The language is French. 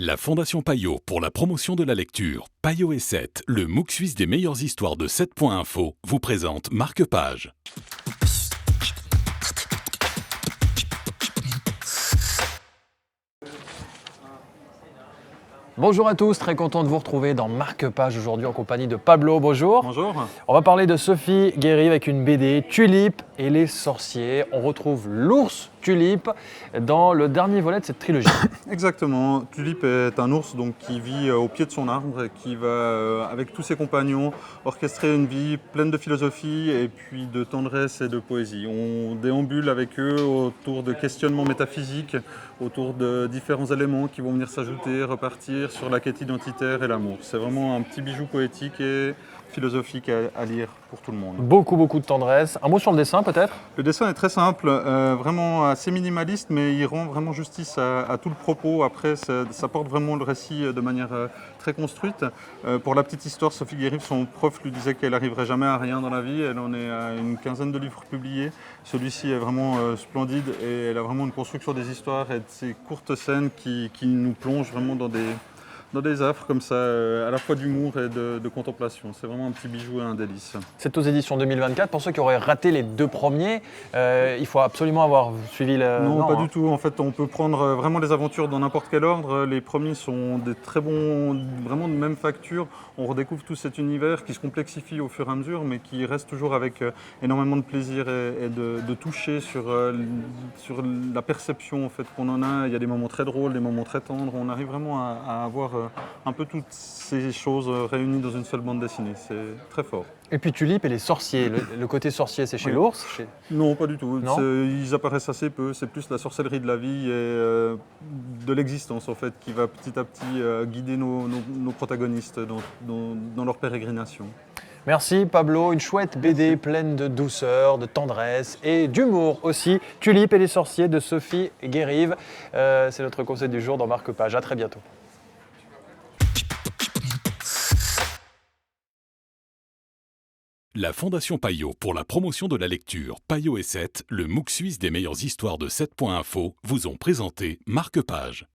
La Fondation Payot pour la promotion de la lecture, Payot et 7, le MOOC suisse des meilleures histoires de 7.info, vous présente Marque-Page. Bonjour à tous, très content de vous retrouver dans Marque-Page aujourd'hui en compagnie de Pablo. Bonjour. Bonjour. On va parler de Sophie Guérive avec une BD Tulipe et les sorciers. On retrouve l'ours Tulipe dans le dernier volet de cette trilogie. Exactement. Tulipe est un ours qui vit au pied de son arbre et qui va, avec tous ses compagnons, orchestrer une vie pleine de philosophie et puis de tendresse et de poésie. On déambule avec eux autour de questionnements métaphysiques, autour de différents éléments qui vont venir s'ajouter, repartir sur la quête identitaire et l'amour. C'est vraiment un petit bijou poétique et philosophique à lire pour tout le monde. Beaucoup de tendresse. Un mot sur le dessin peut-être? Le dessin est très simple, vraiment assez minimaliste, mais il rend vraiment justice à tout le propos. Après, ça porte vraiment le récit de manière très construite. Pour la petite histoire, Sophie Guérive, son prof lui disait qu'elle n'arriverait jamais à rien dans la vie. Elle en est à une quinzaine de livres publiés. Celui-ci est vraiment splendide et elle a vraiment une construction des histoires et de ces courtes scènes qui nous plongent vraiment dans des affres comme ça, à la fois d'humour et de contemplation. C'est vraiment un petit bijou et un délice. C'est aux éditions 2024. Pour ceux qui auraient raté les deux premiers, il faut absolument avoir suivi le... Non, pas du tout. En fait, on peut prendre vraiment les aventures dans n'importe quel ordre. Les premiers sont des très bons, vraiment de même facture. On redécouvre tout cet univers qui se complexifie au fur et à mesure, mais qui reste toujours avec énormément de plaisir et de toucher sur la perception en fait, qu'on en a. Il y a des moments très drôles, des moments très tendres. On arrive vraiment à avoir un peu toutes ces choses réunies dans une seule bande dessinée. C'est très fort. Et puis Tulipe et les sorciers. Le côté sorcier, c'est chez l'ours Non, pas du tout. Non, ils apparaissent assez peu. C'est plus la sorcellerie de la vie et de l'existence en fait qui va petit à petit guider nos protagonistes dans leur pérégrination. Merci Pablo, une chouette BD pleine de douceur, de tendresse et d'humour aussi. Tulipe et les sorciers de Sophie Guérive. C'est notre conseil du jour dans Marque-Page. À très bientôt. La Fondation Payot pour la promotion de la lecture, Payot et 7, le MOOC suisse des meilleures histoires de 7.info, vous ont présenté Marque-Page.